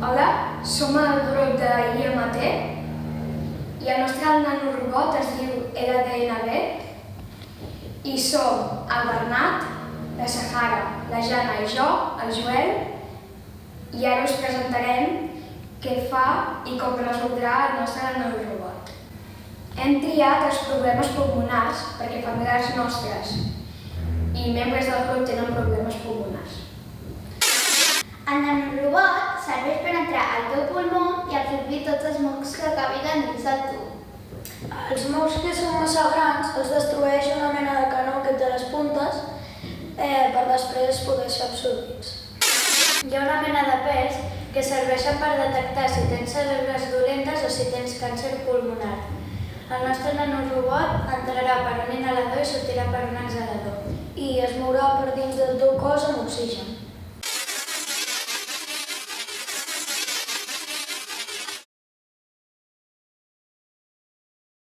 Hola, som el grup de IMT i el nostre nanorobot es diu LDNB i som el Bernat, la Sahara, la Jana i jo, el Joel, i ara us presentarem què fa i com resoldrà el nostre nanorobot. Hem triat els problemes pulmonars perquè familiars nostres i membres del grup tenen problemes pulmonars. El nanorobot serveix per entrar al teu pulmó i absorbir tots els mocs que cabiguen dins del tub. Els mocs que són massa grans els destrueix una mena de canó que té les puntes per després poder ser absorbits. Hi ha una mena de pèls que serveixen per detectar si tens cèl·lules dolentes o si tens càncer pulmonar. El nostre nanorobot entrarà per un inhalador i sortirà per un exhalador. I es mourà per dins del teu cos amb oxigen.